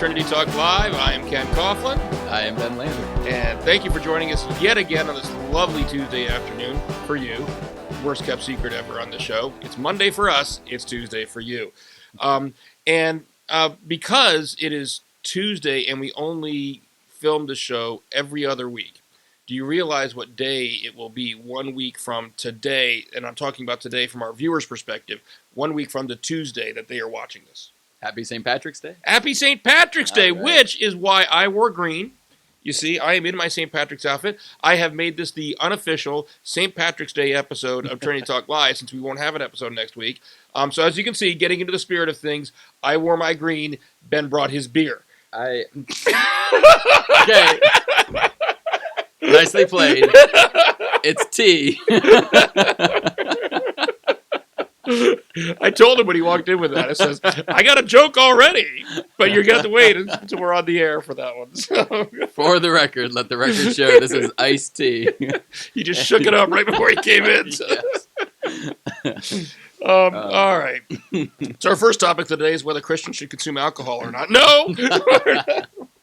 Trinity Talk Live. I am Ken Coughlin. I am Ben Lander. And thank you for joining us yet again on this lovely Tuesday afternoon for you. Worst kept secret ever on the show. It's Monday for us. It's Tuesday for you. Because it is Tuesday and we only film the show every other week, do you realize what day it will be 1 week from today? And I'm talking about today from our viewers' perspective, 1 week from the Tuesday that they are watching this. Happy St. Patrick's Day. Happy St. Patrick's Day, right. Which is why I wore green. You see, I am in my St. Patrick's outfit. I have made this the unofficial St. Patrick's Day episode of Trinity Talk Live since we won't have an episode next week. So as you can see, getting into the spirit of things, I wore my green. Ben brought his beer. Okay. Nicely played. It's tea. I told him when he walked in with that. It says, I got a joke already, but you're going to have to wait until we're on the air for that one. So. For the record, let the record show this is iced tea. He just shook it up right before he came in. So. Yes. All right. So our first topic today is whether Christians should consume alcohol or not. No!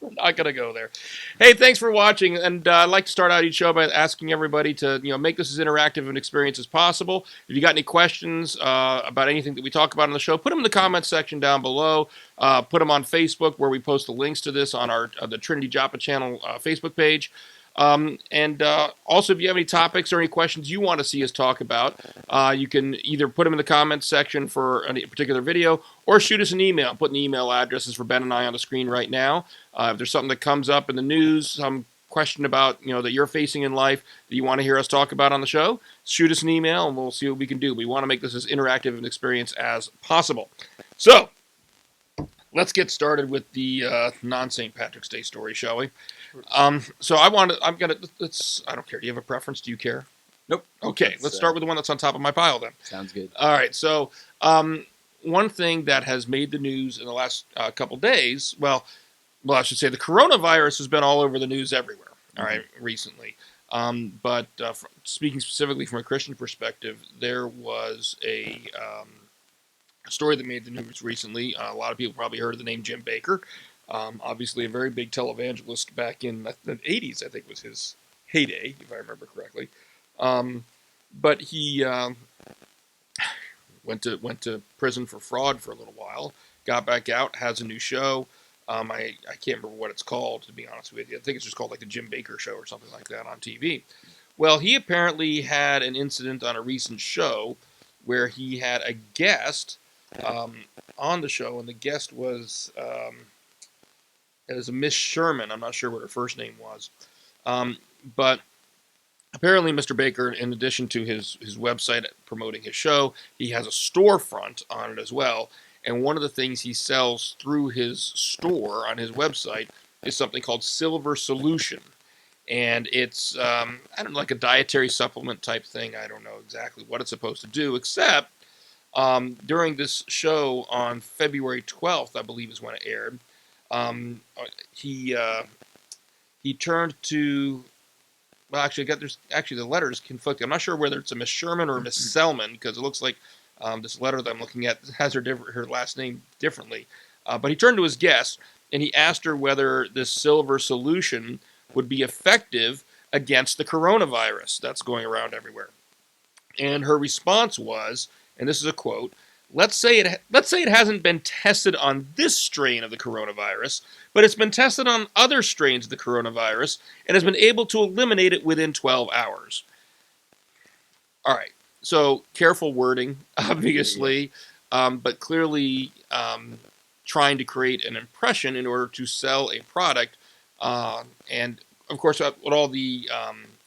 We're not going to go there. Hey, thanks for watching. And I'd like to start out each show by asking everybody to make this as interactive an experience as possible. If you got any questions about anything that we talk about on the show, put them in the comments section down below. Put them on Facebook where we post the links to this on the Trinity Joppa channel Facebook page. Also, if you have any topics or any questions you want to see us talk about, you can either put them in the comments section for a particular video or shoot us an email. Put the email addresses for Ben and I on the screen right now. If there's something that comes up in the news, some question about that you're facing in life that you want to hear us talk about on the show, shoot us an email and we'll see what we can do. We want to make this as interactive an experience as possible. So, let's get started with the non-St. Patrick's Day story, shall we? I don't care. Do you have a preference? Do you care? Nope. Okay, let's start with the one that's on top of my pile then. Sounds good. All right, so one thing that has made the news in the last couple days, well, I should say the coronavirus has been all over the news everywhere, all right, recently. But speaking specifically from a Christian perspective, there was a story that made the news recently. A lot of people probably heard of the name Jim Bakker. Obviously a very big televangelist back in the 80s, I think was his heyday, if I remember correctly. But he went to prison for fraud for a little while, got back out, has a new show. I can't remember what it's called, to be honest with you. I think it's just called like the Jim Bakker Show or something like that on TV. Well, he apparently had an incident on a recent show where he had a guest on the show, and the guest was it was a Miss Sherman. I'm not sure what her first name was. But apparently Mr. Bakker, in addition to his website promoting his show, he has a storefront on it as well. And one of the things he sells through his store on his website is something called Silver Solution. And it's, like a dietary supplement type thing. I don't know exactly what it's supposed to do, except during this show on February 12th, I believe is when it aired, he turned to, well, actually, the letters conflict. I'm not sure whether it's a Miss Sherman or a Miss Selman, because it looks like this letter that I'm looking at has her last name differently. But he turned to his guest, and he asked her whether this Silver Solution would be effective against the coronavirus that's going around everywhere. And her response was, and this is a quote, Let's say it hasn't been tested on this strain of the coronavirus, but it's been tested on other strains of the coronavirus and has been able to eliminate it within 12 hours. All right, so careful wording, obviously, but clearly trying to create an impression in order to sell a product. And, of course, what all the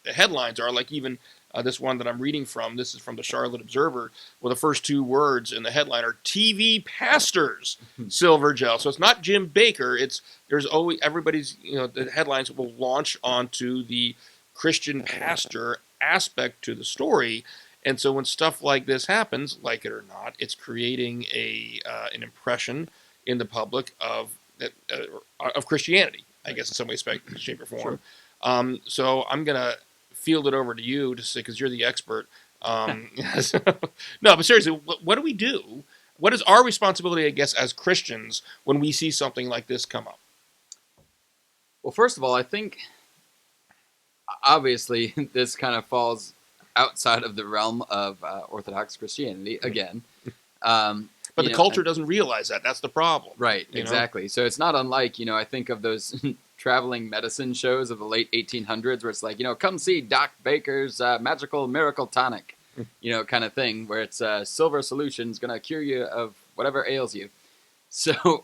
headlines are, like even this one that I'm reading from, this is from the Charlotte Observer, well, the first two words in the headline are TV Pastors Silver Gel. So it's not Jim Bakker. There's always, everybody's, the headlines will launch onto the Christian pastor aspect to the story. And so when stuff like this happens, like it or not, it's creating an impression in the public of Christianity, I guess in some way, shape, or form. Sure. So I'm going to field it over to you to say, because you're the expert. No, but seriously, what do? What is our responsibility, I guess, as Christians when we see something like this come up? Well, first of all, I think obviously this kind of falls outside of the realm of Orthodox Christianity again. But the culture doesn't realize that. That's the problem. Right, exactly. So it's not unlike, I think of those traveling medicine shows of the late 1800s where it's like, come see Doc Bakker's magical miracle tonic, kind of thing, where it's silver solution's going to cure you of whatever ails you. So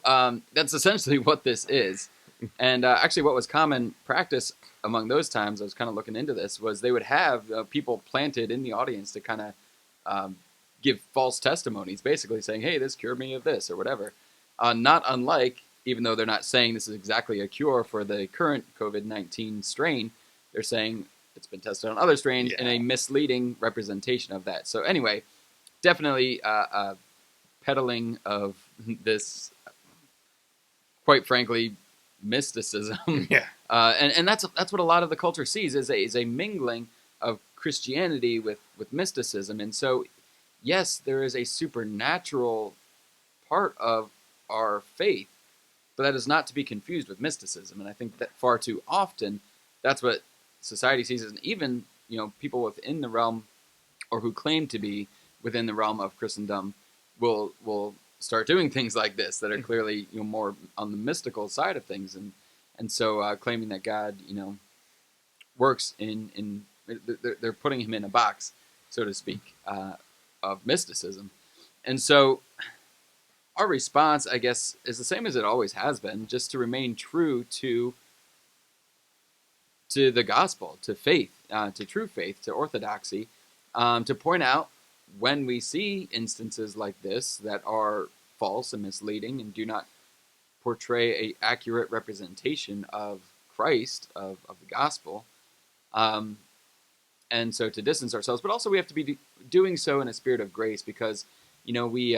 that's essentially what this is. And actually what was common practice among those times, I was kind of looking into this, was they would have people planted in the audience to kind of give false testimonies, basically saying, hey, this cured me of this or whatever. Not unlike, even though they're not saying this is exactly a cure for the current COVID-19 strain, they're saying it's been tested on other strains in a misleading representation of that. So anyway, definitely peddling of this, quite frankly, mysticism. Yeah. And that's what a lot of the culture sees is a mingling of Christianity with mysticism. And so, yes, there is a supernatural part of our faith, but that is not to be confused with mysticism. And I think that far too often, that's what society sees as, and even people within the realm, or who claim to be within the realm of Christendom, will start doing things like this that are clearly more on the mystical side of things, and so claiming that God works in they're putting him in a box, so to speak, of mysticism. And so our response, I guess, is the same as it always has been, just to remain true to the gospel, to faith, to true faith, to orthodoxy, to point out when we see instances like this that are false and misleading and do not portray an accurate representation of Christ, of the gospel, and so to distance ourselves. But also we have to be doing so in a spirit of grace, because we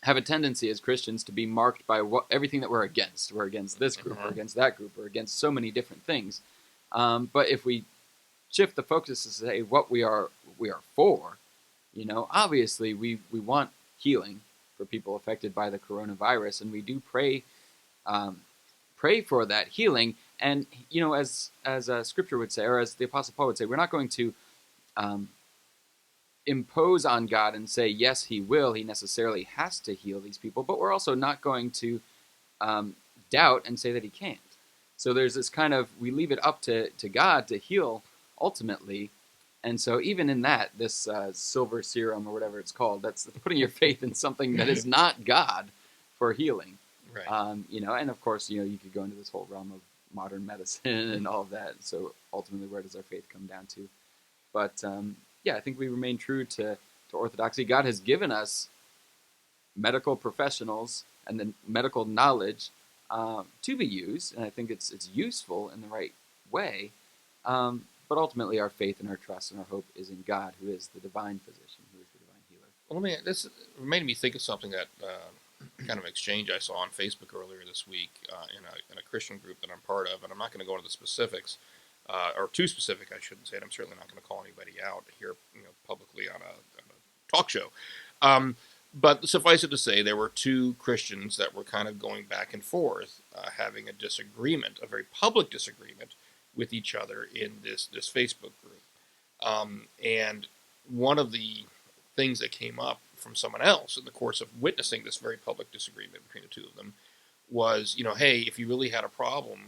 have a tendency as Christians to be marked by everything that we're against. We're against this group, we're against that group, we're against so many different things. But if we shift the focus to say what we are for, obviously we want healing for people affected by the coronavirus, and we do pray for that healing. And as Scripture would say, or as the Apostle Paul would say, we're not going to impose on God and say, yes, he will, he necessarily has to heal these people, but we're also not going to doubt and say that he can't. So there's this kind of, we leave it up to God to heal ultimately. And so even in that, this silver serum or whatever it's called, that's putting your faith in something that is not God for healing. Right. And of course, you could go into this whole realm of modern medicine and all of that. So ultimately, where does our faith come down to? But I think we remain true to orthodoxy. God has given us medical professionals and the medical knowledge to be used, and I think it's useful in the right way. But ultimately, our faith and our trust and our hope is in God, who is the divine physician, who is the divine healer. Well, this made me think of something that kind of exchange I saw on Facebook earlier this week in a Christian group that I'm part of, and I'm not going to go into the specifics, or too specific, I shouldn't say it. I'm certainly not going to call anybody out here, publicly on a talk show. But suffice it to say, there were two Christians that were kind of going back and forth, having a disagreement, a very public disagreement with each other in this Facebook group. And one of the things that came up from someone else in the course of witnessing this very public disagreement between the two of them was, hey, if you really had a problem,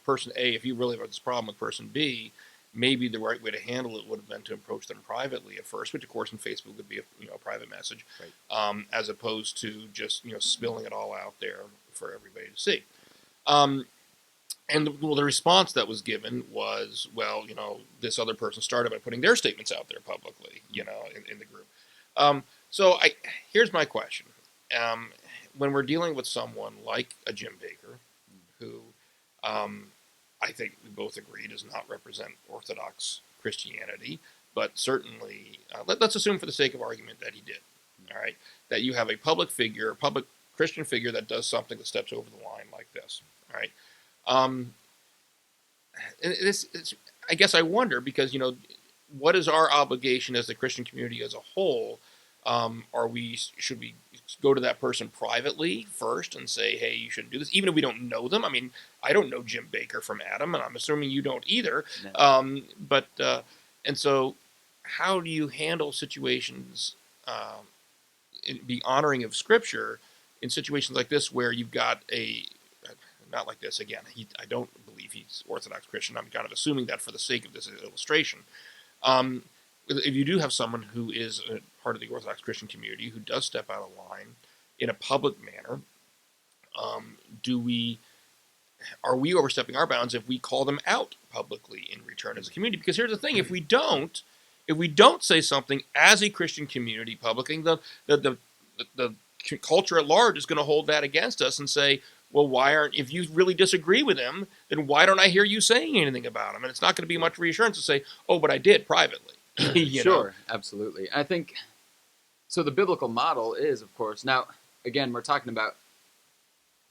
person A, if you really had this problem with person B, maybe the right way to handle it would have been to approach them privately at first, which of course in Facebook would be a private message, right. As opposed to just spilling it all out there for everybody to see. And the response that was given was, well, this other person started by putting their statements out there publicly, in the group. So here's my question. When we're dealing with someone like a Jim Bakker, who I think we both agree does not represent Orthodox Christianity, but certainly, let's assume for the sake of argument that he did, all right, that you have a public Christian figure that does something that steps over the line like this, all right. I guess I wonder, because, what is our obligation as the Christian community as a whole? Should we go to that person privately first and say, hey, you shouldn't do this, even if we don't know them. I mean, I don't know Jim Bakker from Adam, and I'm assuming you don't either. No. And so, how do you handle situations, be honoring of Scripture in situations like this where you've got not like this again. I don't believe he's Orthodox Christian. I'm kind of assuming that for the sake of this illustration. If you do have someone who is a part of the Orthodox Christian community who does step out of line in a public manner, are we overstepping our bounds if we call them out publicly in return as a community? Because here's the thing: if we don't say something as a Christian community publicly, the culture at large is going to hold that against us and say, well, if you really disagree with him, then why don't I hear you saying anything about him? And it's not going to be much reassurance to say, oh, but I did privately. Sure, absolutely. I think, so the biblical model is, of course, now, again, we're talking about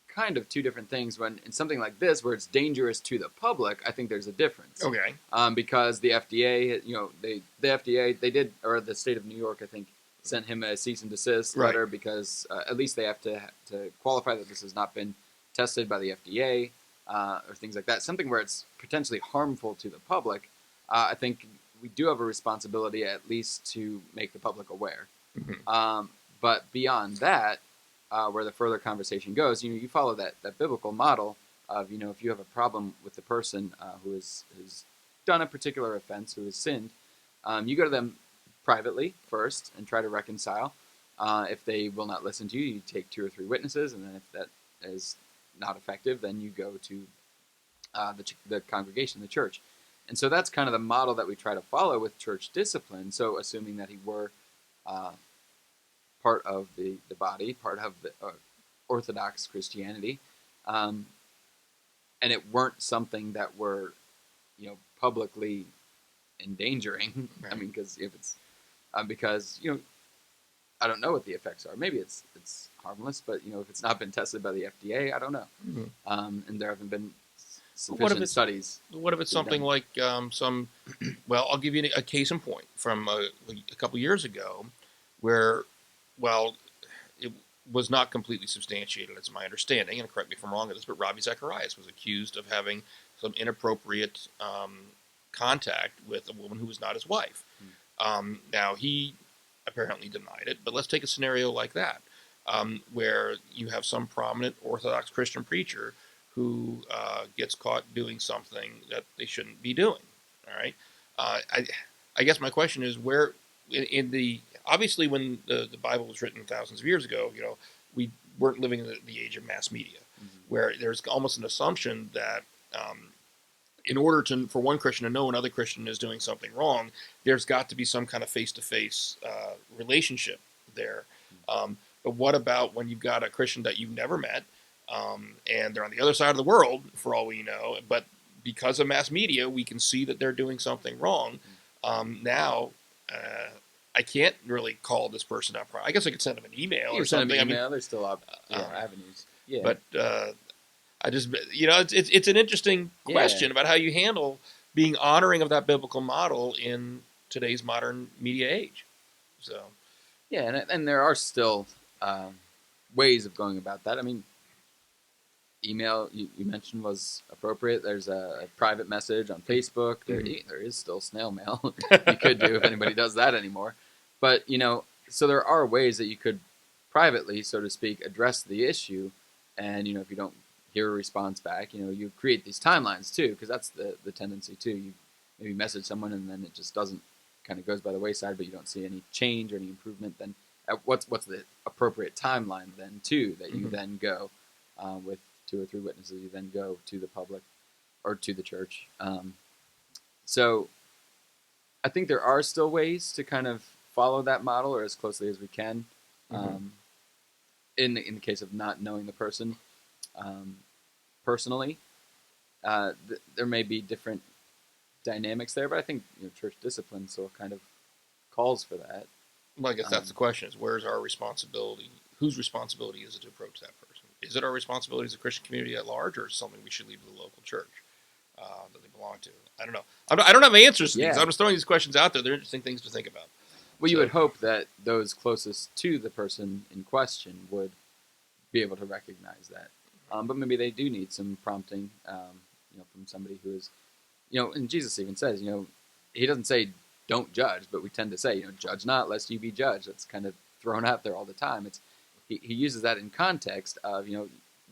kind of two different things. When in something like this, where it's dangerous to the public, I think there's a difference. Okay. Because the FDA, the FDA, they did, or the state of New York, I think, sent him a cease and desist letter because at least they have to qualify that this has not been tested by the FDA or things like that. Something where it's potentially harmful to the public. I think we do have a responsibility at least to make the public aware. Mm-hmm. But beyond that, where the further conversation goes, you follow that biblical model of, if you have a problem with the person who has done a particular offense, who has sinned, you go to them privately first and try to reconcile. If they will not listen to you, you take 2 or 3 witnesses, and then if that is not effective, then you go to the congregation, the church. And so that's kind of the model that we try to follow with church discipline. So assuming that he were part of the body, part of the Orthodox Christianity, and it weren't something that we're, publicly endangering. Right. I mean, because if it's because I don't know what the effects are. Maybe it's harmless, but if it's not been tested by the FDA, I don't know. Mm-hmm. And there haven't been sufficient studies. What if it's something like well, I'll give you a case in point from a couple years ago where, well, it was not completely substantiated, it's my understanding, and correct me if I'm wrong on this, but Ravi Zacharias was accused of having some inappropriate contact with a woman who was not his wife. Now, he apparently denied it, but let's take a scenario like that, where you have some prominent Orthodox Christian preacher who gets caught doing something that they shouldn't be doing. All right. I guess my question is, where obviously when the Bible was written thousands of years ago, we weren't living in the age of mass media, where there's almost an assumption that in order for one Christian to know another Christian is doing something wrong, there's got to be some kind of face-to-face relationship there. But what about when you've got a Christian that you've never met, and they're on the other side of the world, for all we know, but because of mass media, we can see that they're doing something wrong. Now, I can't really call this person up. I guess I could send them an email or something. Send them an email. There's still avenues. Yeah. But I just, it's an interesting question about how you handle being honoring of that biblical model in today's modern media age. So, yeah, and there are still ways of going about that. I mean, email you mentioned was appropriate. There's a private message on Facebook. There is still snail mail you could do if anybody does that anymore. But so there are ways that you could privately, so to speak, address the issue. And if you don't hear a response back, you create these timelines too, because that's the tendency too. You maybe message someone and then it just doesn't, kind of goes by the wayside, but you don't see any change or any improvement. Then what's the appropriate timeline then too that you then go with 2 or 3 witnesses? You then go to the public or to the church. So I think there are still ways to kind of follow that model, or as closely as we can. In the case of not knowing the person personally, there may be different dynamics there, but I think church discipline still kind of calls for that. Well, I guess that's the question: is where's our responsibility? Whose responsibility is it to approach that person? Is it our responsibility as a Christian community at large, or is it something we should leave to the local church that they belong to? I don't know. I don't have answers to these. I'm just throwing these questions out there. They're interesting things to think about. Well, you So, would hope that those closest to the person in question would be able to recognize that. But maybe they do need some prompting, from somebody who is, and Jesus even says, he doesn't say don't judge, but we tend to say, judge not lest you be judged. That's kind of thrown out there all the time. He uses that in context of,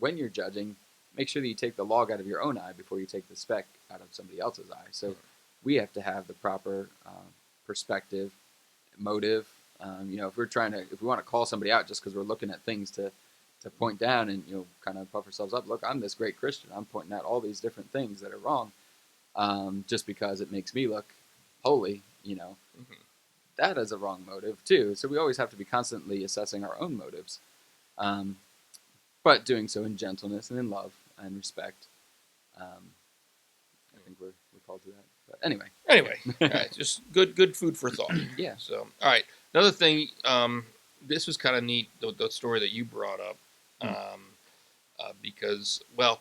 when you're judging, make sure that you take the log out of your own eye before you take the speck out of somebody else's eye. So we have to have the proper perspective, motive. If we want to call somebody out just because we're looking at things to point down and kind of puff ourselves up. Look, I'm this great Christian. I'm pointing out all these different things that are wrong, just because it makes me look holy. That is a wrong motive too. So we always have to be constantly assessing our own motives, but doing so in gentleness and in love and respect. I think we're called to that. But anyway, all right, just good food for thought. Yeah. So, all right, another thing. This was kind of neat. The story that you brought up, because why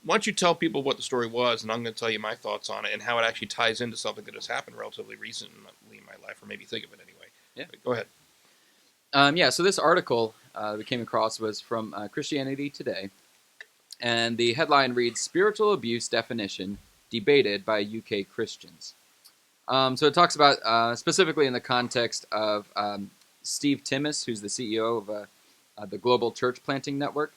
don't you tell people what the story was, and I'm going to tell you my thoughts on it and how it actually ties into something that has happened relatively recently in my life, or maybe think of it anyway. Yeah. But go ahead. So this article we came across was from Christianity Today, and the headline reads, "Spiritual Abuse Definition Debated by UK Christians." So it talks about, specifically in the context of Steve Timmis, who's the CEO of the Global Church Planting Network,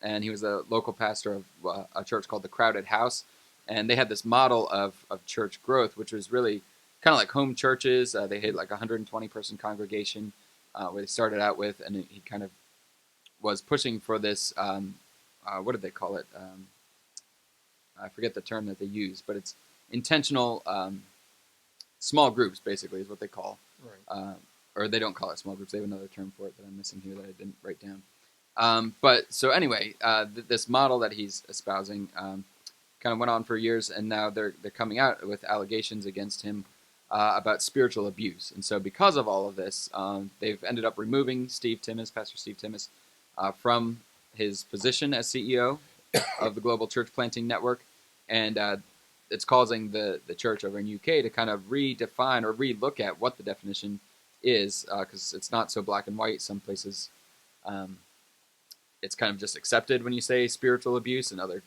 and he was a local pastor of a church called the Crowded House, and they had this model of church growth, which was really kind of like home churches. They had like a 120-person congregation where they started out with, and he kind of was pushing for this, what did they call it? I forget the term that they use, but it's intentional small groups, basically, is what they call. Right. Or they don't call it small groups. They have another term for it that I'm missing here that I didn't write down. But so anyway, this model that he's espousing kind of went on for years, and now they're coming out with allegations against him about spiritual abuse. And so because of all of this, they've ended up removing Pastor Steve Timmis, from his position as CEO of the Global Church Planting Network, and it's causing the church over in UK to kind of redefine or relook at what the definition is, because it's not so black and white. Some places it's kind of just accepted when you say spiritual abuse, and other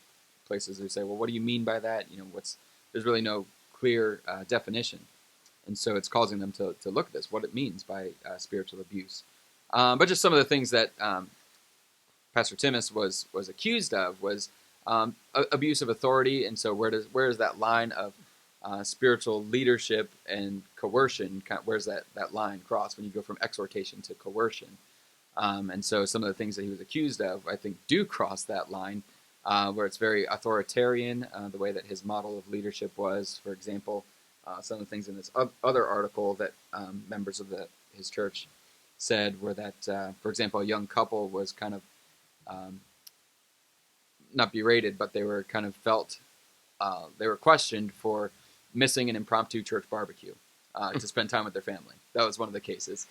places they say, well, what do you mean by that? There's really no clear definition, and so it's causing them to look at this, what it means by spiritual abuse. But just some of the things that Pastor Timmis was accused of was abuse of authority, and so where is that line of spiritual leadership and coercion? Where's that line cross when you go from exhortation to coercion? And so some of the things that he was accused of, I think, do cross that line, where it's very authoritarian, the way that his model of leadership was. For example, some of the things in this other article that members of his church said were that, for example, a young couple was kind of not berated, but they were kind of they were questioned for missing an impromptu church barbecue to spend time with their family. That was one of the cases.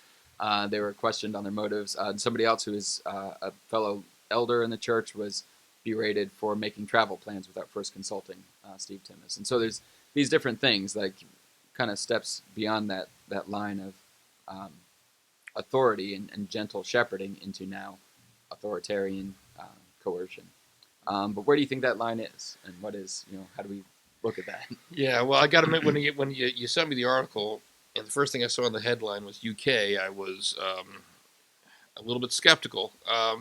They were questioned on their motives. Somebody else who is a fellow elder in the church was berated for making travel plans without first consulting Steve Timmis. And so there's these different things, like kind of steps beyond that line of authority and gentle shepherding into now authoritarian coercion. But where do you think that line is, and what is, how do we look at that? Yeah, well, I got to admit, when you sent me the article, and the first thing I saw in the headline was UK, I was a little bit skeptical,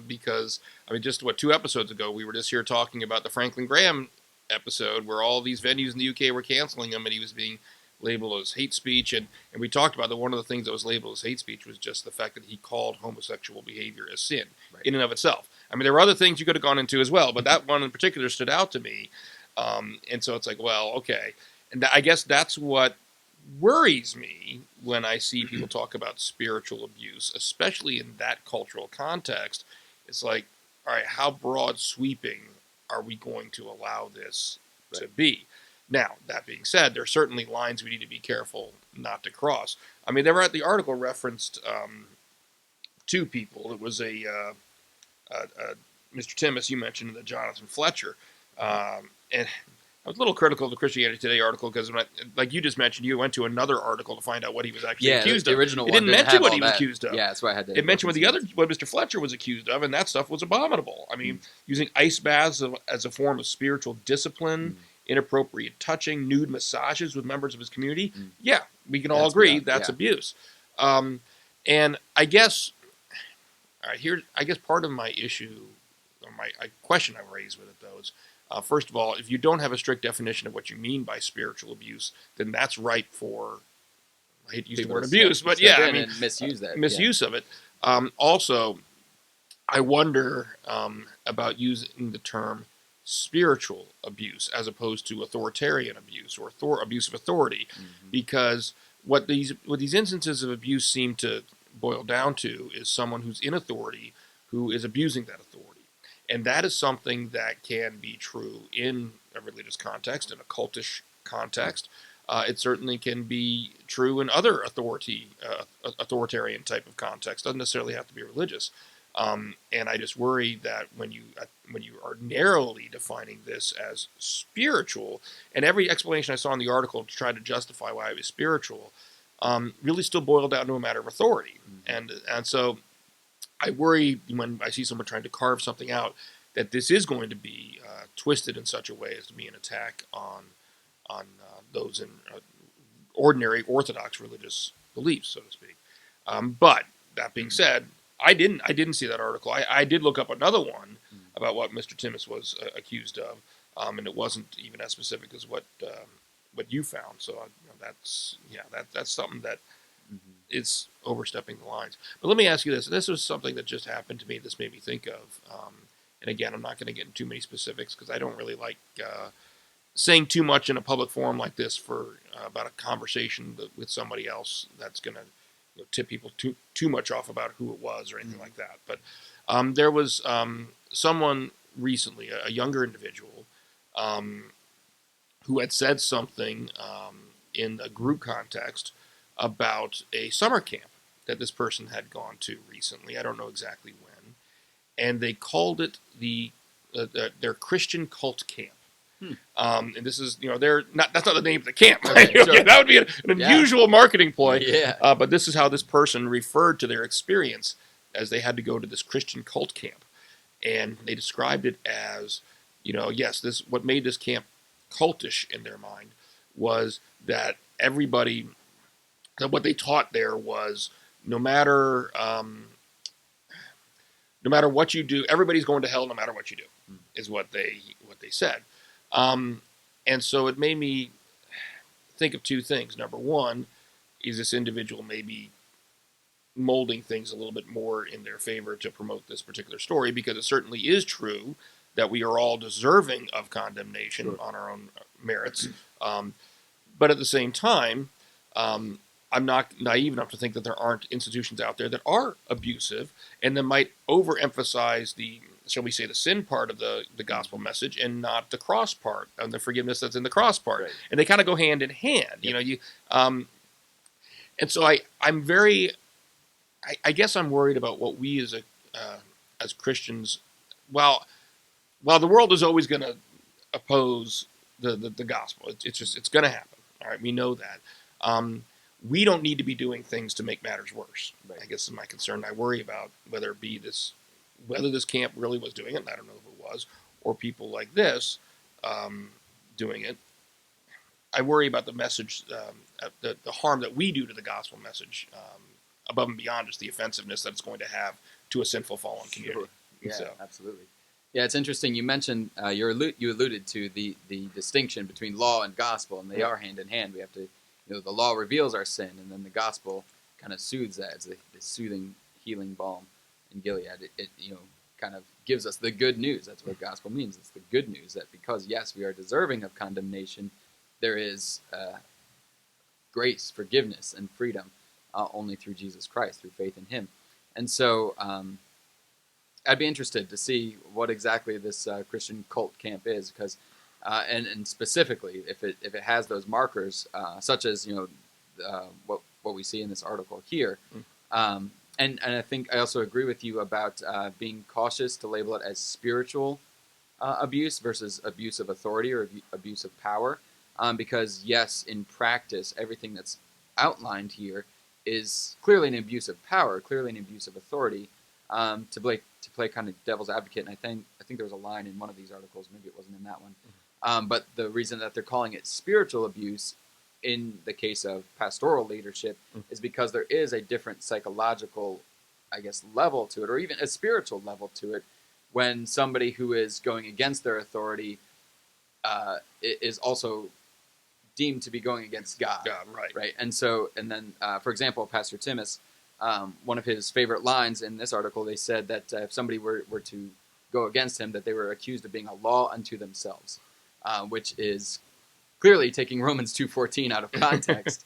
because, just 2 episodes ago, we were just here talking about the Franklin Graham episode where all these venues in the UK were canceling him, and he was being labeled as hate speech, and we talked about that one of the things that was labeled as hate speech was just the fact that he called homosexual behavior as sin, right, in and of itself. There were other things you could have gone into as well, but that one in particular stood out to me, and so it's like, well, okay, and I guess that's what worries me when I see people talk about spiritual abuse, especially in that cultural context. It's like, all right, how broad sweeping are we going to allow this to be? Now, that being said, there are certainly lines we need to be careful not to cross. The article referenced 2 people. It was a Mr. Timmis, you mentioned, the Jonathan Fletcher. And I was a little critical of the Christianity Today article because, like you just mentioned, you went to another article to find out what he was actually Yeah, accused the of. original It one didn't didn't mention have what all he was that. accused of. Yeah, that's why I had to. It mentioned look what Mr. Fletcher was accused of, and that stuff was abominable. I mean, using ice baths as a form of spiritual discipline, inappropriate touching, nude massages with members of his community. Yeah, we can all That's agree beyond, that's yeah. abuse. And I guess, all right, here, I guess part of my issue, or my question I raise with it though is, first of all, if you don't have a strict definition of what you mean by spiritual abuse, then that's ripe for, I hate to use the People word to abuse, but step yeah, I in mean, and misuse that. misuse of it. Also, I wonder about using the term spiritual abuse as opposed to authoritarian abuse or abuse of authority, because what these instances of abuse seem to boil down to is someone who's in authority who is abusing that authority, and that is something that can be true in a religious context, in a cultish context. It certainly can be true in other authoritarian type of context. Doesn't necessarily have to be religious. And I just worry that when you are narrowly defining this as spiritual, and every explanation I saw in the article to try to justify why it was spiritual, really still boiled down to a matter of authority. And so I worry when I see someone trying to carve something out that this is going to be twisted in such a way as to be an attack on those in ordinary Orthodox religious beliefs, so to speak. But that being said, I didn't see that article. I did look up another one about what Mr. Timmis was accused of, and it wasn't even as specific as what you found. So that's something that is overstepping the lines. But let me ask you this: and this was something that just happened to me. This made me think of. And again, I'm not going to get into too many specifics because I don't really like saying too much in a public forum like this for about a conversation with somebody else that's going to tip people too much off about who it was or anything like that. But there was someone recently, a younger individual, who had said something in a group context about a summer camp that this person had gone to recently. I don't know exactly when, and they called it their Christian cult camp. And this is, they're not. That's not the name of the camp. Okay, sure. That would be an unusual marketing ploy. Yeah. But this is how this person referred to their experience as they had to go to this Christian cult camp, and they described it as, yes, this what made this camp cultish in their mind was that what they taught there was no matter what you do, everybody's going to hell no matter what you do, is what they said. And so it made me think of two things. Number one, is this individual maybe molding things a little bit more in their favor to promote this particular story, because it certainly is true that we are all deserving of condemnation on our own merits. But at the same time, I'm not naive enough to think that there aren't institutions out there that are abusive and that might overemphasize the, shall we say, the sin part of the gospel message and not the cross part and the forgiveness that's in the cross part. Right. And they kind of go hand in hand. Yep. And so I'm very, I guess I'm worried about what we as Christians, while the world is always going to oppose the gospel, it's going to happen. All right, we know that. We don't need to be doing things to make matters worse. Right. I guess is my concern. I worry about whether this camp really was doing it, and I don't know if it was, or people like this doing it. I worry about the message, the harm that we do to the gospel message, above and beyond just the offensiveness that it's going to have to a sinful, fallen community. Sure. Yeah, so. Absolutely. Yeah, it's interesting. You mentioned you alluded to the distinction between law and gospel, and they are hand in hand. We have to, the law reveals our sin, and then the gospel kind of soothes that. It's the soothing, healing balm in Gilead. It kind of gives us the good news. That's what gospel means. It's the good news that because yes, we are deserving of condemnation, there is grace, forgiveness, and freedom only through Jesus Christ, through faith in Him. And so I'd be interested to see what exactly this Christian cult camp is, because and specifically if it has those markers, such as what we see in this article here. And I think I also agree with you about being cautious to label it as spiritual abuse versus abuse of authority or abuse of power. Because yes, in practice, everything that's outlined here is clearly an abuse of power, clearly an abuse of authority. To play kind of devil's advocate, and I think there was a line in one of these articles, maybe it wasn't in that one, but the reason that they're calling it spiritual abuse in the case of pastoral leadership is because there is a different psychological, I guess, level to it, or even a spiritual level to it, when somebody who is going against their authority is also deemed to be going against God. God, right. Right. And so, and then, for example, Pastor Timmis, one of his favorite lines in this article, they said that if somebody were to go against him, that they were accused of being a law unto themselves, which is clearly taking Romans 2:14 out of context,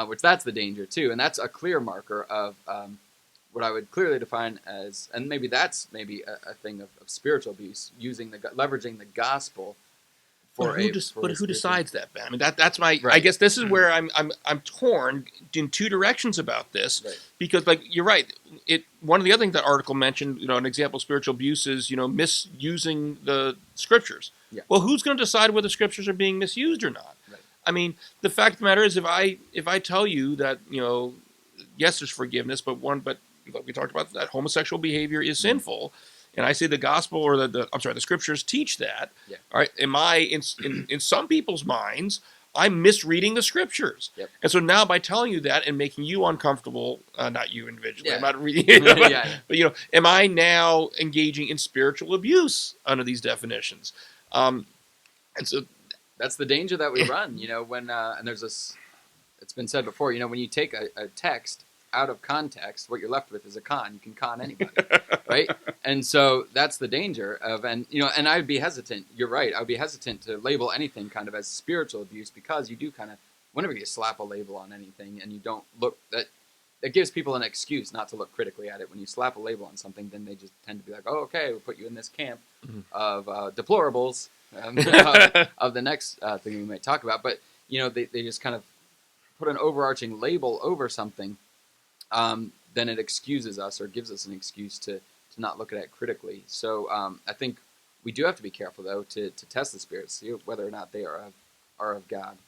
which that's the danger too. And that's a clear marker of what I would clearly define as, and maybe that's a thing of spiritual abuse, leveraging the gospel. But who decides that, Ben? I mean, that's my. Right. I guess this is where I'm torn in two directions about this, right. Because, like, you're right. One of the other things that article mentioned, an example of spiritual abuse is misusing the scriptures. Yeah. Well, who's going to decide whether scriptures are being misused or not? Right. I mean, the fact of the matter is, if I tell you that yes, there's forgiveness, but we talked about that homosexual behavior is sinful. And I say the gospel or the scriptures teach that. Yeah. All right. Am I in some people's minds, I'm misreading the scriptures. Yep. And so now by telling you that and making you uncomfortable, not you individually, Yeah. I'm not reading it, Yeah. but am I now engaging in spiritual abuse under these definitions? And so that's the danger that we run, when, and there's this, it's been said before, when you take a text out of context, what you're left with is a con. You can con anybody, right? And so that's the danger of, and I'd be hesitant. You're right. I would be hesitant to label anything kind of as spiritual abuse, because you do kind of, whenever you slap a label on anything and you don't look, that gives people an excuse not to look critically at it. When you slap a label on something, then they just tend to be like, oh, okay, we'll put you in this camp of deplorables of the next thing we might talk about. But, they just kind of put an overarching label over something. Then it excuses us, or gives us an excuse to not look at it critically. So I think we do have to be careful, though, to test the spirits, see whether or not they are of God.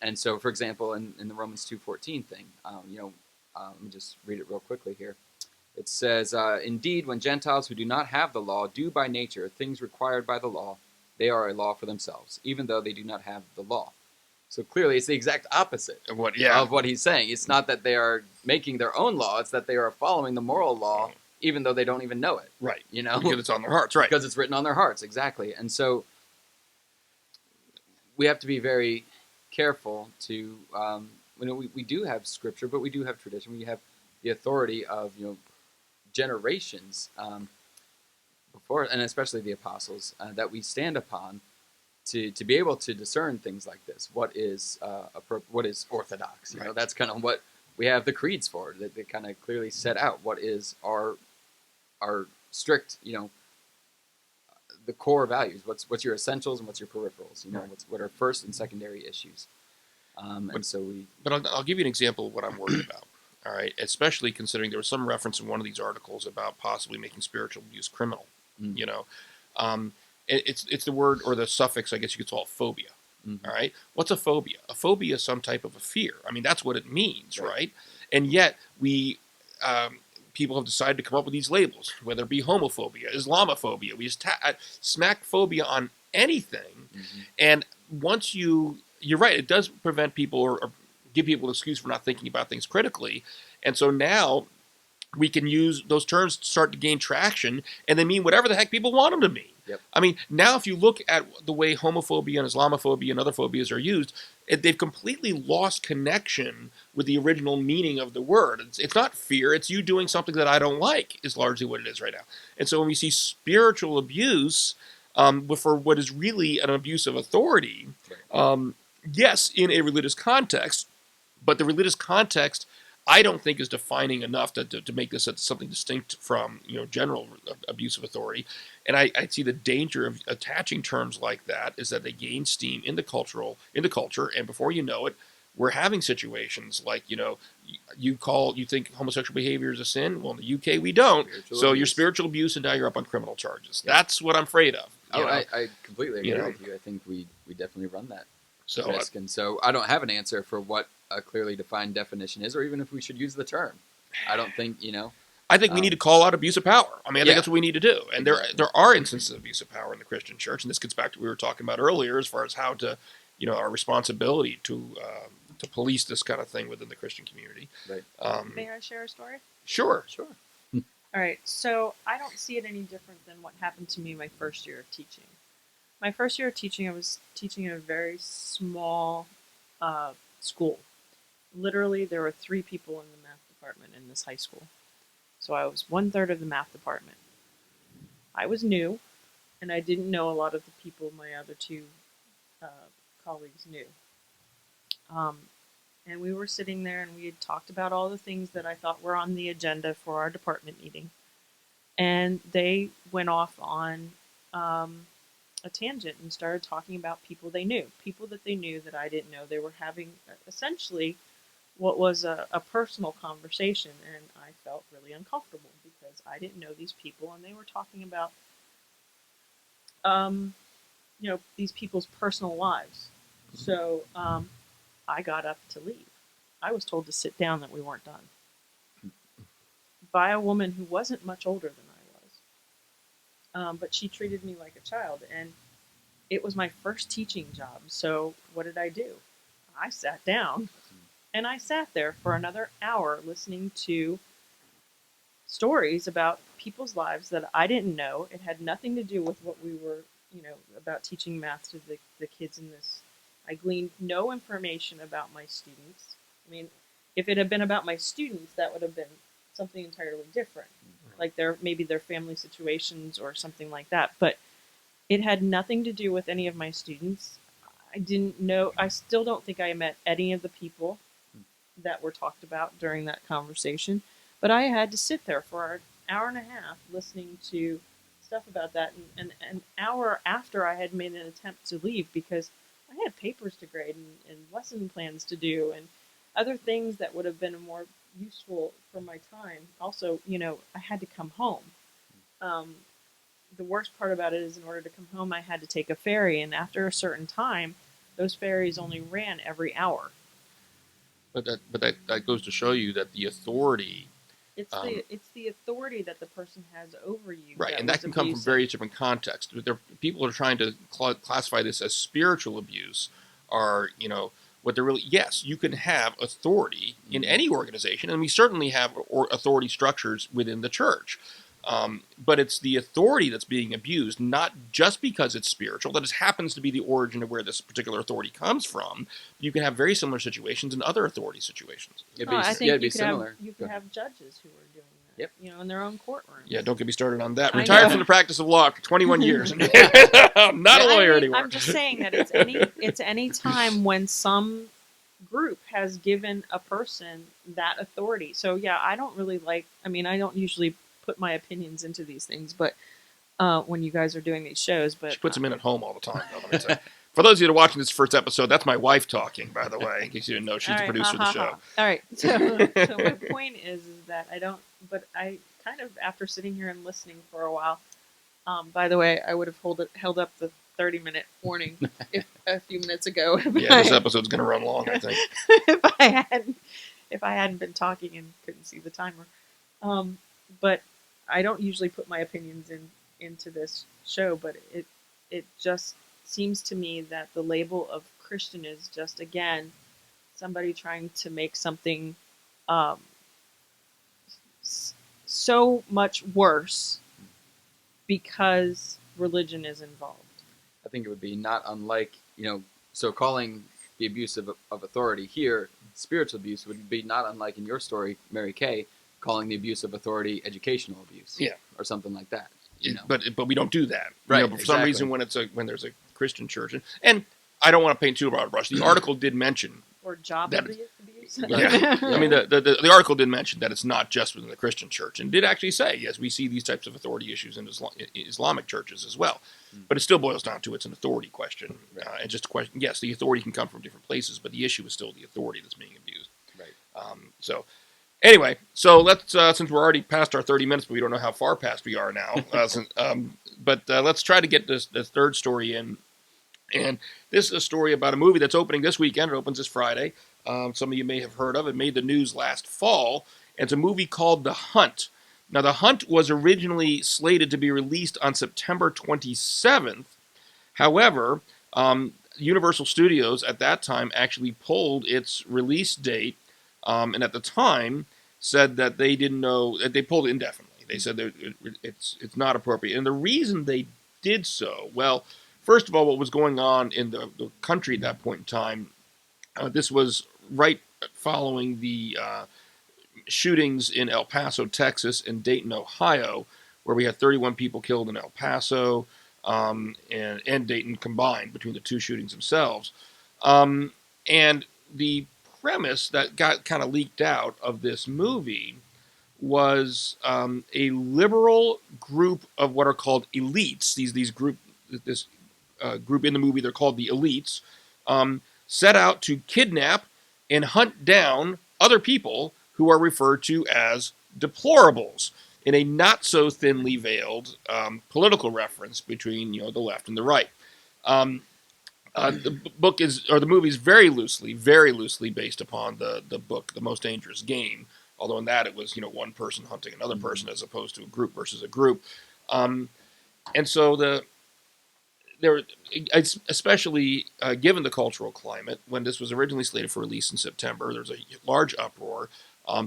And so, for example, in the Romans 2:14 thing, let me just read it real quickly here. It says, "Indeed, when Gentiles who do not have the law do by nature things required by the law, they are a law for themselves, even though they do not have the law." So clearly, it's the exact opposite of what he's saying. It's not that they are making their own law; it's that they are following the moral law, even though they don't even know it. Right. Because it's on their hearts. Right. Because it's written on their hearts. Exactly. And so we have to be very careful to. We do have scripture, but we do have tradition. We have the authority of generations before, and especially the apostles, that we stand upon. To be able to discern things like this, what is orthodox? Right. That's kind of what we have the creeds for. That they kind of clearly set out what is our strict, the core values. What's your essentials and what's your peripherals? Right. What are first and secondary issues. But I'll give you an example of what I'm worried about. All right, especially considering there was some reference in one of these articles about possibly making spiritual abuse criminal. It's the word or the suffix, I guess you could call it, phobia. All right. What's a phobia? A phobia is some type of a fear. I mean, that's what it means, right? And yet people have decided to come up with these labels, whether it be homophobia, Islamophobia. We just smack phobia on anything. And once you're right, it does prevent people or give people an excuse for not thinking about things critically. And so now we can use those terms to start to gain traction, and they mean whatever the heck people want them to mean. Yep. I mean, now if you look at the way homophobia and Islamophobia and other phobias are used, they've completely lost connection with the original meaning of the word. It's not fear, it's you doing something that I don't like is largely what it is right now. And so when we see spiritual abuse for what is really an abuse of authority, yes, in a religious context, but the religious context I don't think is defining enough to make this something distinct from general abuse of authority. And I see the danger of attaching terms like that is that they gain steam in the culture, and before you know it, we're having situations like you think homosexual behavior is a sin. Well, in the UK we don't. You're spiritual abuse, and now you're up on criminal charges. Yep. That's what I'm afraid of. I completely agree with you. I think we definitely run that risk. And so I don't have an answer for what a clearly defined definition is, or even if we should use the term. I don't think, I think we need to call out abuse of power. I mean, I think that's what we need to do. And Exactly. there are instances of abuse of power in the Christian church, and this gets back to what we were talking about earlier as far as how to, our responsibility to police this kind of thing within the Christian community. Right. May I share a story? Sure. All right, so I don't see it any different than what happened to me my first year of teaching. My first year of teaching, I was teaching in a very small school. Literally, there were 3 people in the math department in this high school. So I was 1/3 of the math department. I was new, and I didn't know a lot of the people my other 2 colleagues knew. And we were sitting there, and we had talked about all the things that I thought were on the agenda for our department meeting. And they went off on a tangent and started talking about people they knew, people that they knew that I didn't know. They were having essentially what was a personal conversation, and I felt really uncomfortable because I didn't know these people, and they were talking about, these people's personal lives. So I got up to leave. I was told to sit down, that we weren't done, by a woman who wasn't much older than I was. But she treated me like a child, and it was my first teaching job. So what did I do? I sat down, and I sat there for another hour listening to stories about people's lives that I didn't know. It had nothing to do with what we were, about teaching math to the kids in this. I gleaned no information about my students. I mean, if it had been about my students, that would have been something entirely different, like maybe their family situations or something like that. But it had nothing to do with any of my students. I didn't know. I still don't think I met any of the people that were talked about during that conversation. But I had to sit there for an hour and a half listening to stuff about that, and an hour after I had made an attempt to leave because I had papers to grade and lesson plans to do and other things that would have been more useful for my time. Also, I had to come home. The worst part about it is, in order to come home, I had to take a ferry, and after a certain time, those ferries only ran every hour. But that goes to show you that the authority. It's the authority that the person has over you. Right, and that can come from various different contexts. People are trying to classify this as spiritual abuse, or what they're really. Yes, you can have authority in any organization, and we certainly have authority structures within the church. But it's the authority that's being abused, not just because it's spiritual. That just happens to be the origin of where this particular authority comes from. You can have very similar situations in other authority situations. I think you could have judges who are doing that. Yep. In their own courtrooms. Yeah, don't get me started on that. Retired from the practice of law after 21 years. I'm not a lawyer anymore. I'm just saying that it's any time when some group has given a person that authority. So yeah, I don't usually put my opinions into these things, but when you guys are doing these shows, but she puts them in at home all the time, though, let me say. For those of you that are watching this first episode, that's my wife talking, by the way, in case you didn't know. She's the producer of the show. All right, so my point is that I kind of, after sitting here and listening for a while, by the way, I would have held up the 30-minute warning a few minutes ago. This episode's going to run long, I think. if I hadn't been talking and couldn't see the timer. But I don't usually put my opinions into this show, but it just seems to me that the label of Christian is just, again, somebody trying to make something so much worse because religion is involved. I think it would be not unlike, so calling the abuse of authority here spiritual abuse would be not unlike in your story, Mary Kay, calling the abuse of authority educational abuse, or something like that. But we don't do that, right? But for some reason, when there's a Christian church, and I don't want to paint too broad a brush. The article did mention job abuse. Yeah, I mean the article did mention that it's not just within the Christian church, and did actually say yes, we see these types of authority issues in Islamic churches as well. But it still boils down to it's an authority question, and just a question. Yes, the authority can come from different places, but the issue is still the authority that's being abused. Right. So. Anyway, so let's since we're already past our 30 minutes, but we don't know how far past we are now. Let's try to get this third story in. And this is a story about a movie that's opening this weekend. It opens this Friday. Some of you may have heard of it. Made the news last fall. It's a movie called The Hunt. Now, The Hunt was originally slated to be released on September 27th. However, Universal Studios at that time actually pulled its release date, and at the time said that they didn't know that they pulled it indefinitely. They said that it's not appropriate, and the reason they did so, well, first of all, what was going on in the country at that point in time, this was right following the shootings in El Paso, Texas, and Dayton, Ohio, where we had 31 people killed in El Paso and Dayton combined between the two shootings themselves. And the premise that got kind of leaked out of this movie was a liberal group of what are called elites. This group in the movie, they're called the elites, set out to kidnap and hunt down other people who are referred to as deplorables, in a not so thinly veiled political reference between the left and the right. The movie is very loosely based upon the book, The Most Dangerous Game. Although in that it was one person hunting another person as opposed to a group versus a group, and so there, especially given the cultural climate, when this was originally slated for release in September, there was a large uproar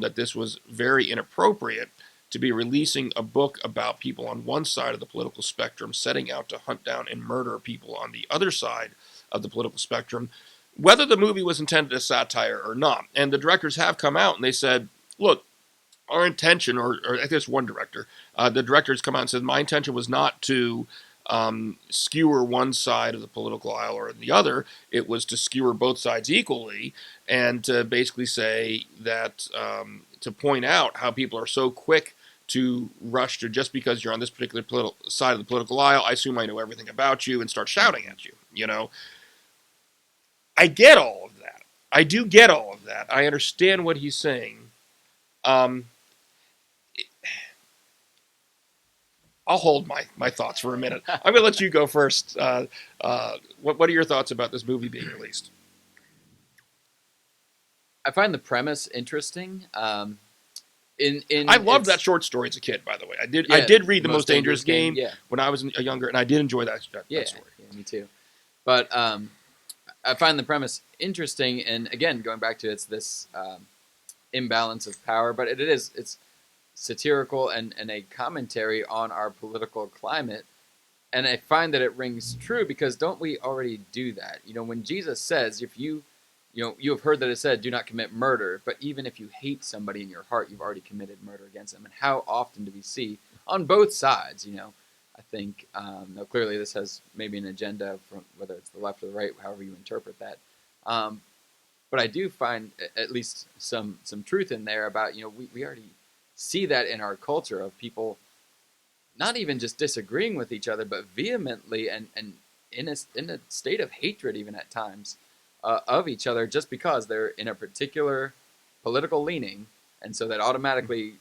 that this was very inappropriate to be releasing a book about people on one side of the political spectrum setting out to hunt down and murder people on the other side of the political spectrum, whether the movie was intended as satire or not. And the directors have come out and they said, look, our intention, or I guess one director, the directors come out and said, my intention was not to skewer one side of the political aisle or the other. It was to skewer both sides equally, and to basically say that to point out how people are so quick to rush to, just because you're on this particular side of the political aisle, I assume I know everything about you, and start shouting at you. I get all of that. I do get all of that. I understand what he's saying. I'll hold my thoughts for a minute. I'm going to let you go first. What are your thoughts about this movie being released? I find the premise interesting. I loved that short story as a kid, by the way. I did read The Most Dangerous Game when I was younger, and I did enjoy that story. Yeah, me too. But I find the premise interesting, and again, going back to it's this imbalance of power, but it's satirical and a commentary on our political climate. And I find that it rings true, because don't we already do that? When Jesus says, if you have heard that it said, do not commit murder, but even if you hate somebody in your heart, you've already committed murder against them. And how often do we see on both sides, I think, clearly this has maybe an agenda from whether it's the left or the right, however you interpret that. But I do find at least some truth in there about, we already see that in our culture of people not even just disagreeing with each other, but vehemently and in a state of hatred even at times of each other, just because they're in a particular political leaning. And so that automatically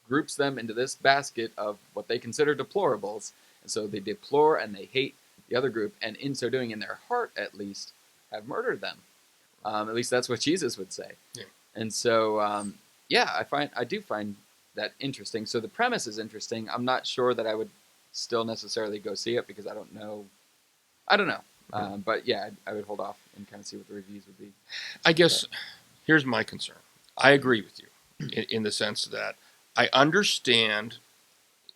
groups them into this basket of what they consider deplorables. And so they deplore and they hate the other group, and in so doing, in their heart at least, have murdered them. At least that's what Jesus would say. Yeah. And so, I do find that interesting. So the premise is interesting. I'm not sure that I would still necessarily go see it, because I don't know. But yeah, I would hold off and kind of see what the reviews would be. I guess here's my concern. I agree with you in the sense that I understand.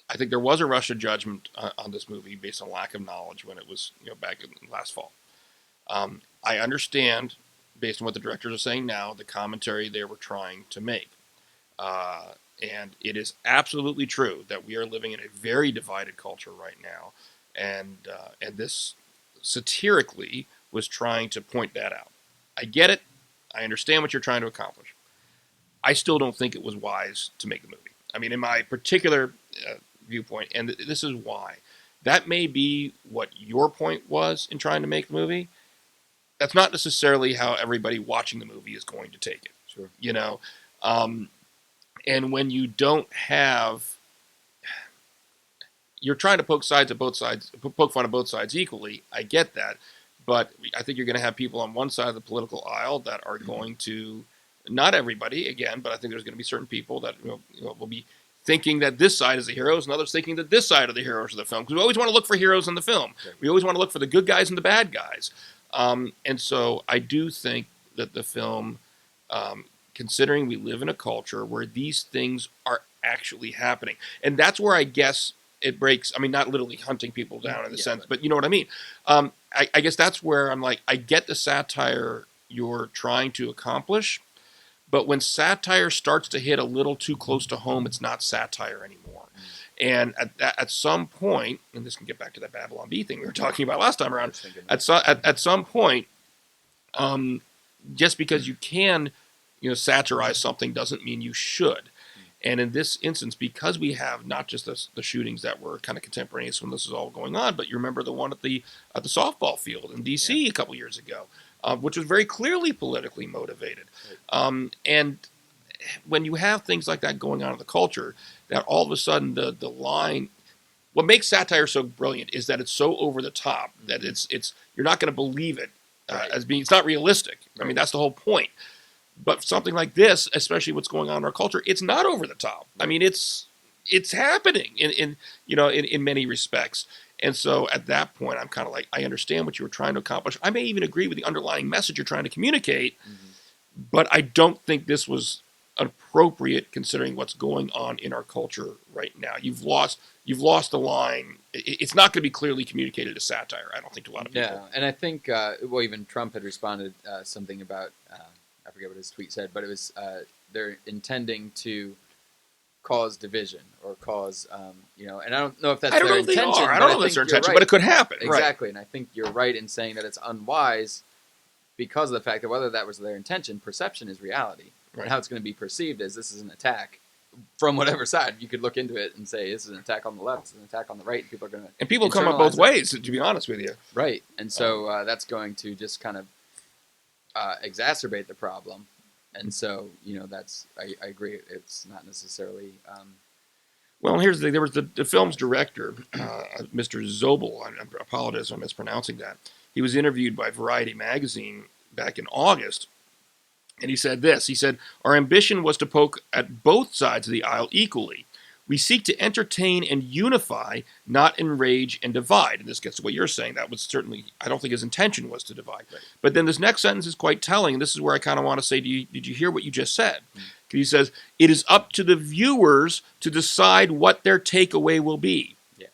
I think there was a rush of judgment on this movie based on lack of knowledge when it was back in last fall. I understand, based on what the directors are saying now, the commentary they were trying to make. And it is absolutely true that we are living in a very divided culture right now. And this satirically was trying to point that out. I get it. I understand what you're trying to accomplish. I still don't think it was wise to make the movie. I mean, in my particular viewpoint, and this is why. That may be what your point was in trying to make the movie. That's not necessarily how everybody watching the movie is going to take it. Sure. And when you don't have, you're trying to poke fun at both sides equally. I get that, but I think you're going to have people on one side of the political aisle that are going to, not everybody again, but I think there's going to be certain people that will be thinking that this side is the heroes, and others thinking that this side are the heroes of the film. Because we always want to look for heroes in the film. We always want to look for the good guys and the bad guys. And so I do think that the film, considering we live in a culture where these things are actually happening, and that's where I guess it breaks. I mean, not literally hunting people down in the sense, but you know what I mean. I guess that's where I'm like, I get the satire you're trying to accomplish, but when satire starts to hit a little too close to home, it's not satire anymore. And at some point, and this can get back to that Babylon Bee thing we were talking about last time around, at some point, just because you can, satirize something doesn't mean you should. And in this instance, because we have not just the shootings that were kind of contemporaneous when this is all going on, but you remember the one at the softball field in D.C. a couple years ago, which was very clearly politically motivated. And when you have things like that going on in the culture, that all of a sudden the line, what makes satire so brilliant is that it's so over the top that it's you're not going to believe it as being, it's not realistic. I mean, that's the whole point. But something like this, especially what's going on in our culture, it's not over the top. I mean, it's happening in many respects. And so at that point, I'm kind of like, I understand what you were trying to accomplish. I may even agree with the underlying message you're trying to communicate, but I don't think this was appropriate considering what's going on in our culture right now. You've lost the line. It's not going to be clearly communicated as satire, I don't think, to a lot of people. Yeah, and I think, even Trump had responded something about, I forget what his tweet said, but it was they're intending to cause division or cause, and I don't know if that's their intention. I don't know if that's their intention, but it could happen. Exactly, right. And I think you're right in saying that it's unwise because of the fact that whether that was their intention, perception is reality. Right. And how it's going to be perceived as this is an attack from whatever side. You could look into it and say this is an attack on the left, it's an attack on the right. And people are going to come up both ways, to be honest with you. Right, and so that's going to just kind of exacerbate the problem, and so that's I agree. It's not necessarily. Well, here's the thing. There was the film's director, Mr. Zobel. I apologize if I'm mispronouncing that. He was interviewed by Variety magazine back in August, and he said this. He said, "Our ambition was to poke at both sides of the aisle equally. We seek to entertain and unify, not enrage and divide." And this gets to what you're saying. That was certainly, I don't think his intention was to divide. Right. But then this next sentence is quite telling. And this is where I kind of want to say to you, did you hear what you just said? He says, "It is up to the viewers to decide what their takeaway will be." Yeah.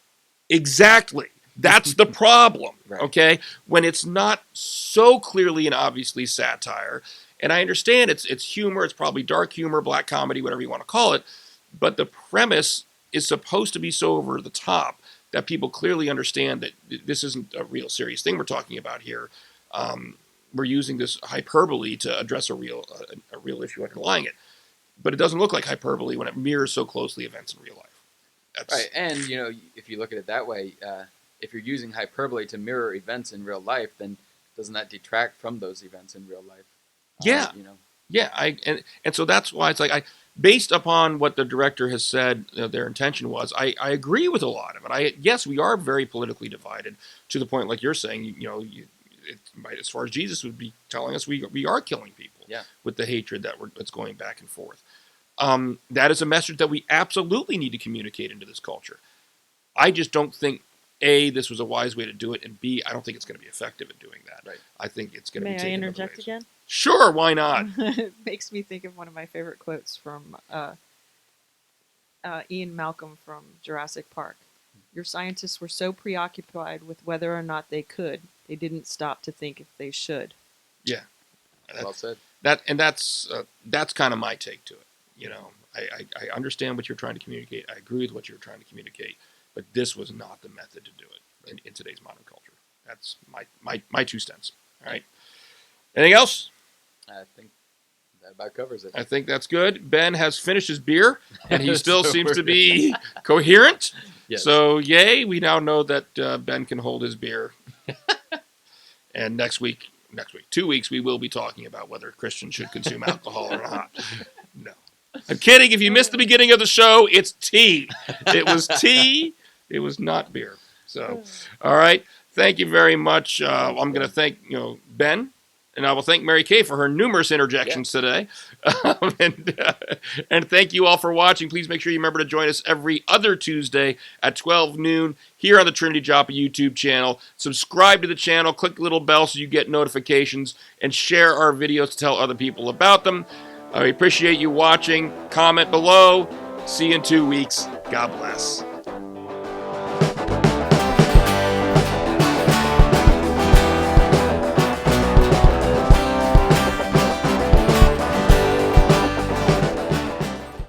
Exactly. That's the problem. Right. Okay? When it's not so clearly and obviously satire, and I understand it's humor, it's probably dark humor, black comedy, whatever you want to call it, but the premise is supposed to be so over the top that people clearly understand that this isn't a real serious thing we're talking about here. We're using this hyperbole to address a real issue underlying it. But it doesn't look like hyperbole when it mirrors so closely events in real life. That's... Right, and if you look at it that way, if you're using hyperbole to mirror events in real life, then doesn't that detract from those events in real life? Yeah. Yeah. And so that's why it's like based upon what the director has said, their intention was, I agree with a lot of it. Yes, we are very politically divided to the point, like you're saying, as far as Jesus would be telling us, we are killing people with the hatred that's going back and forth. That is a message that we absolutely need to communicate into this culture. I just don't think, A, this was a wise way to do it, and B, I don't think it's going to be effective at doing that. Right. I think it's going to be taken. May I interject again? Sure, why not? It makes me think of one of my favorite quotes from Ian Malcolm from Jurassic Park. "Your scientists were so preoccupied with whether or not they could, they didn't stop to think if they should." Yeah. Well said. That's kind of my take to it. I understand what you're trying to communicate. I agree with what you're trying to communicate, but this was not the method to do it in today's modern culture. That's my 2 cents. All right. Anything else? I think that about covers it. I think that's good. Ben has finished his beer, and he still seems to be coherent. Yes. So, yay, we now know that Ben can hold his beer. And next week, 2 weeks, we will be talking about whether Christians should consume alcohol or not. No. I'm kidding. If you missed the beginning of the show, it's tea. It was tea. It was not beer. So, all right. Thank you very much. I'm going to thank Ben, and I will thank Mary Kay for her numerous interjections today. And thank you all for watching. Please make sure you remember to join us every other Tuesday at 12 noon here on the Trinity Talk YouTube channel. Subscribe to the channel, click the little bell so you get notifications, and share our videos to tell other people about them. I appreciate you watching. Comment below. See you in 2 weeks. God bless.